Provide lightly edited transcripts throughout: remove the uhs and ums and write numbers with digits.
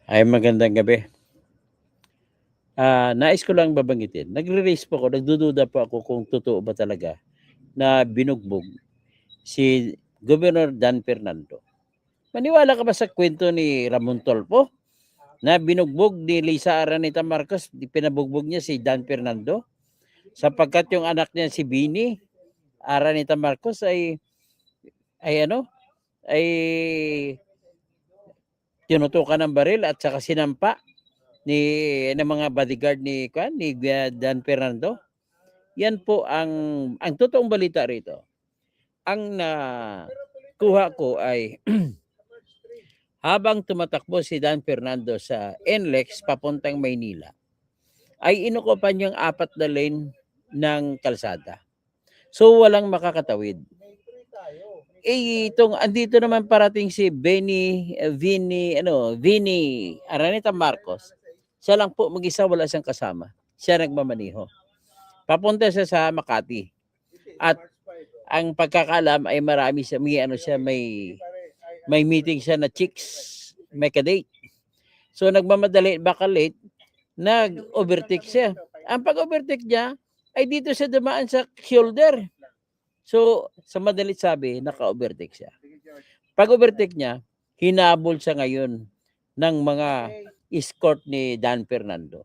Ay, magandang gabi. Nais ko lang babanggitin, nagre-raise po ako, nagdududa po ako kung totoo ba talaga na binugbog si Governor Dan Fernando. Maniwala ka ba sa kwento ni Ramon Tulfo na binugbog ni Lisa Araneta Marcos, pinabugbog niya si Dan Fernando sapagkat yung anak niya si Bini Araneta Marcos ay ano, ay tinutukan ng baril at saka sinampa ng mga bodyguard ni Dan Fernando. Yan po ang totoong balita rito. Ang nakuha ko ay habang tumatakbo si Dan Fernando sa NLEX papuntang Maynila, ay inukupan yung 4 na lane ng kalsada. So walang makakatawid. Andito naman parating si Vini Araneta Marcos. Siya lang po mag-isa, wala siyang kasama. Siya nagmamaniho. Papunta siya sa Makati. At ang pagkakaalam ay marami siya, may meeting siya na chicks, may kadate. So nagmamadali, baka late, nag-overtake siya. Ang pag-overtake niya ay dito siya dumaan sa shoulder. So sa madalit sabi, naka-overtake siya. Pag-overtake niya, hinabol siya ngayon ng mga escort ni Dan Fernando.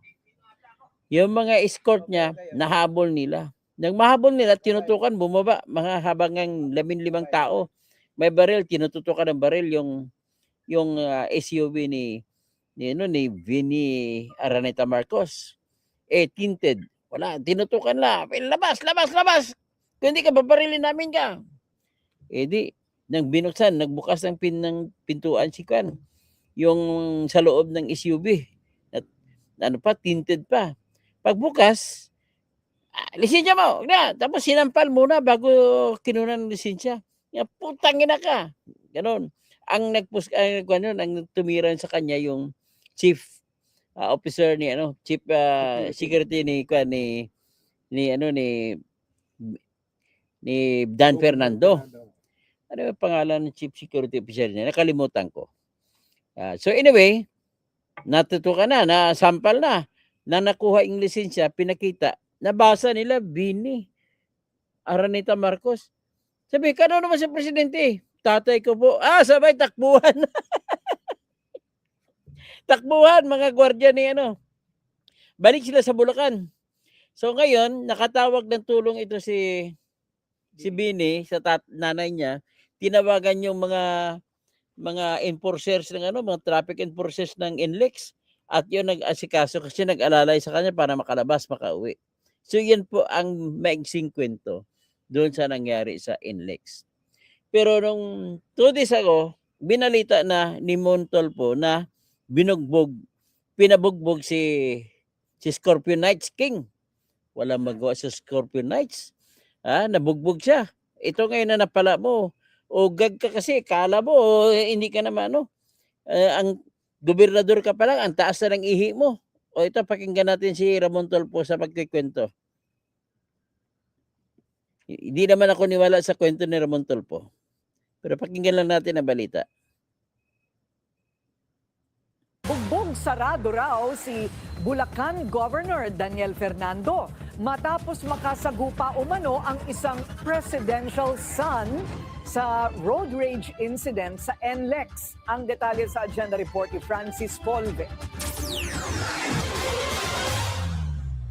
Yung mga escort niya, nahabol nila. Nang mahabol nila, tinutukan, bumaba, mga habang ng 15 tao. May baril, tinututukan ng baril yung SUV ni Vini Araneta Marcos. Tinted. Wala, tinutukan la. Labas, labas, labas! Kung hindi ka, babarilin namin ka. Nang binuksan, nagbukas ng pintuan si Kwan. Yung sa loob ng SUV. At tinted pa. Pagbukas, lisensya mo, na. Tapos sinampal muna bago kinunan ng lisensya. Putang ina ka. Ganon. Ang tumiran sa kanya yung chief officer chief security ni Dan Fernando. Ano yung pangalan ng chief security officer niya? Nakalimutan ko. So anyway, natutukan na, nasampal na nakuha yung lisensya, pinakita, nabasa nila Bini Araneta Marcos. Sabi, kano naman si presidente? Tatay ko po. Sabay takbuhan. Takbuhan, mga gwardiya ni Balik sila sa Bulacan. So ngayon, nakatawag ng tulong ito si Bini sa nanay niya. Tinawagan yung mga enforcers mga traffic enforcers ng NLEX. At yun nag-asikaso kasi nag-alalay sa kanya para makalabas, makauwi. So yan po ang maiksing kwento doon sa nangyari sa NLEX. Pero nung 2 days ago, binalita na ni Montolpo na pinabugbog si Scorpio Knights King. Walang magawa sa Scorpio Knights. Nabugbog siya. Ito ngayon na napala mo. O gag ka kasi, kala mo, hindi ka naman ang gobernador ka pa lang, ang taas na ng ihi mo. O ito, pakinggan natin si Ramon Tulfo sa pagkikwento. Hindi naman ako niwala sa kwento ni Ramon Tulfo. Pero pakinggan lang natin ang balita. Bugbog sarado raw si Bulacan Governor Daniel Fernando matapos makasagupa umano ang isang presidential son sa road rage incident sa NLEX. Ang detalye sa agenda report ni Francis Polve.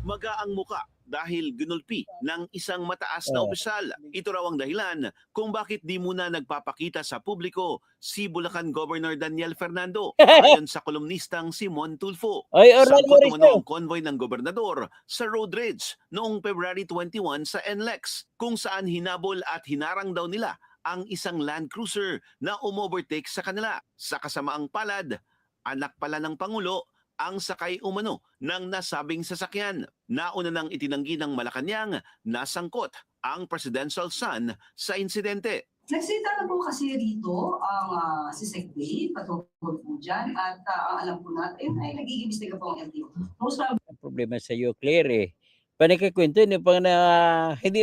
Magaang muka dahil ginulpi ng isang mataas na opisyal. Ito raw ang dahilan kung bakit di muna nagpapakita sa publiko si Bulacan Governor Daniel Fernando ayon sa kolumnistang Simon Tulfo. Sangkot umano ang convoy ng gobernador sa road rage noong February 21 sa NLEX kung saan hinabol at hinarang daw nila ang isang Land Cruiser na umovertake sa kanila. Sa kasamaang palad, anak pala ng Pangulo ang sakay umano ng nasabing sasakyan. Nauna nang itinanggi ng Malacanang na sangkot ang presidential son sa insidente. Nagsita na po kasi rito ang si Segway, patungkol po dyan, at ang alam po natin ay nag-iimbestiga po ang LTO. Ang problema sa iyo, Claire Panikakwento, hindi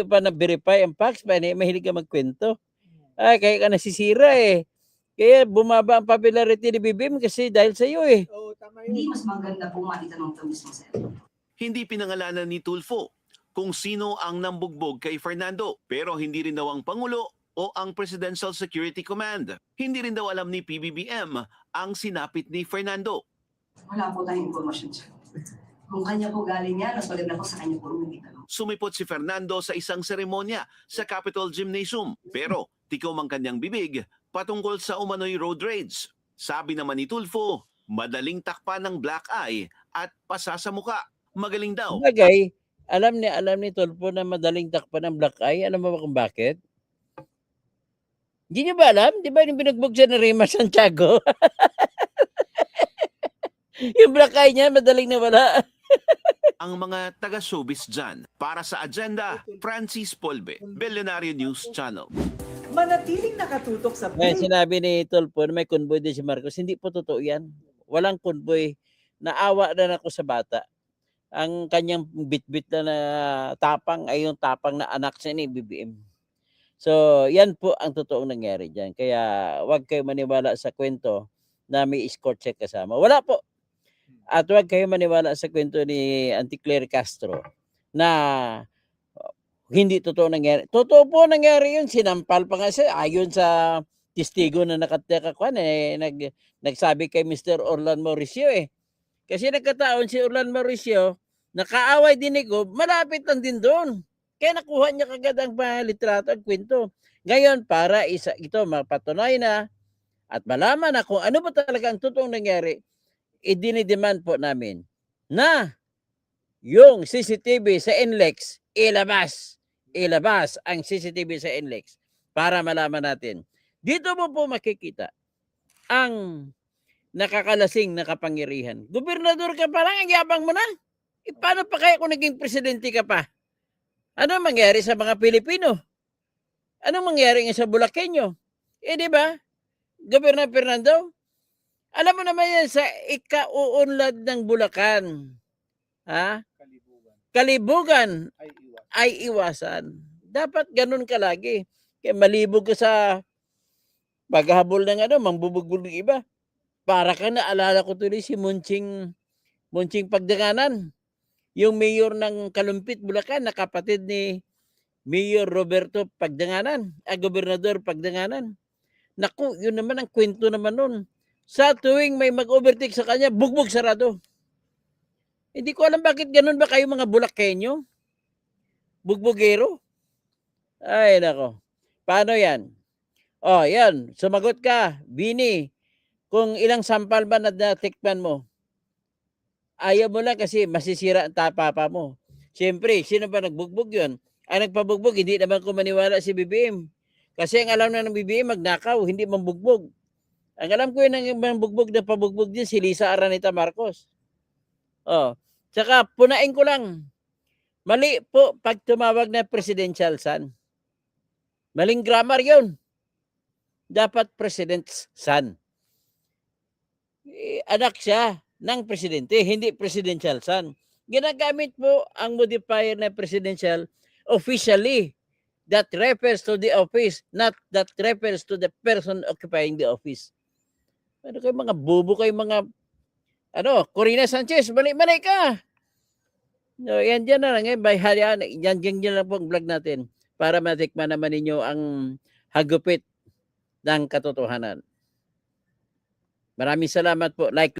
pa na-verify ang facts, mahilig ka magkwento. Kaya ka nasisira Kaya bumaba ang popularity ni BBM kasi dahil sa iyo eh. Hindi mas maganda po maitanong ito mismo, sir. Hindi pinangalanan ni Tulfo kung sino ang nambugbog kay Fernando, pero hindi rin daw ang Pangulo o ang Presidential Security Command. Hindi rin daw alam ni PBBM ang sinapit ni Fernando. Wala po tayong informasyon, sir. Kung kanya po galing yan, mas maganda po sa kanya po itanong. Sumipot si Fernando sa isang seremonya sa Capitol Gymnasium, pero tikaw ang kanyang bibig patungkol sa umano'y road rage. Sabi naman ni Tulfo, madaling takpan ng black eye at pasa sa muka. Magaling daw. Bagay, alam ni Tulfo na madaling takpan ng black eye. Alam mo ba kung bakit? Hindi niyo ba alam? Di ba yung binugbog siya ni Rima Santiago? Yung black eye niya, madaling nawala. Ang mga taga-showbiz dyan. Para sa agenda, Francis Polbe, Billionaire News Channel. Manatiling nakatutok sa Ngayon, sinabi ni Tulfo na may convoy din si Marcos. Hindi po totoo yan. Walang convoy. Naawa na ako sa bata. Ang kanyang bit-bit na tapang ay yung tapang na anak siya ni BBM. So, yan po ang totoong nangyari dyan. Kaya wag kayo maniwala sa kwento na may escort check kasama. Wala po. At wag kayo maniwala sa kwento ni Auntie Claire Castro na hindi totoo nangyari. Totoo po nangyari yun. Sinampal pa nga siya. Ayon sa testigo na nakatakakuan nagsabi kay Mr. Orlan Mauricio eh. Kasi nagkataon si Orlan Mauricio, nakaaway din ni Gob, malapit lang din doon. Kaya nakuha niya kagad ang litrato at kwento. Ngayon, para ito mapatunay na at malaman na kung ano ba talaga ang totoong nangyari, idinidemand po namin na yung CCTV sa NLEX ilabas ang CCTV sa NLEX para malaman natin. Dito mo po makikita ang nakakalasing na kapangyarihan. Gobernador ka pa lang, ang yabang mo na. E, paano pa kaya kung naging presidente ka pa? Ano mangyari sa mga Pilipino? Ano mangyari sa Bulakenyo? Eh, di ba? Gobernador Fernando, alam mo naman yan sa ikauunlad ng Bulacan. Ha? Kalibugan ay iwasan. Dapat ganun ka lagi. Kaya malibog ka sa paghahabol ng mambubugbog ng iba. Para ka naalala ko tuloy si Munching Pagdanganan. Yung mayor ng Kalumpit, Bulacan, na kapatid ni Mayor Roberto Pagdanganan, Gobernador Pagdanganan. Naku, yun naman ang kwento naman nun. Sa tuwing may mag-overtake sa kanya, bugbog sarado. Hindi ko alam bakit ganun ba kayo mga Bulakenyo? Bugbogero? Ay, nako. Paano yan? Oh, yan. Sumagot ka, Bini. Kung ilang sampal ba na natikman mo? Ayaw mo lang kasi masisira ang papa mo. Siyempre, sino ba nagbugbog yun? Ang nagpabugbog, hindi naman ko maniwala si BBM. Kasi ang alam na ng BBM, magnakaw, hindi mambugbog. Ang alam ko yun ang mambugbog na pabugbog din si Lisa Araneta Marcos. Oh, tsaka punain ko lang. Mali po pag tumawag na presidential son. Maling grammar yun. Dapat president's son. Anak siya ng presidente, hindi presidential son. Ginagamit po ang modifier na presidential officially. That refers to the office, not that refers to the person occupying the office. Ano kayo mga bubo kayo mga Corina Sanchez, mali ka. No, yan dyan na lang. Yan lang po ang vlog natin para matikman naman ninyo ang hagupit ng katotohanan. Maraming salamat po. Like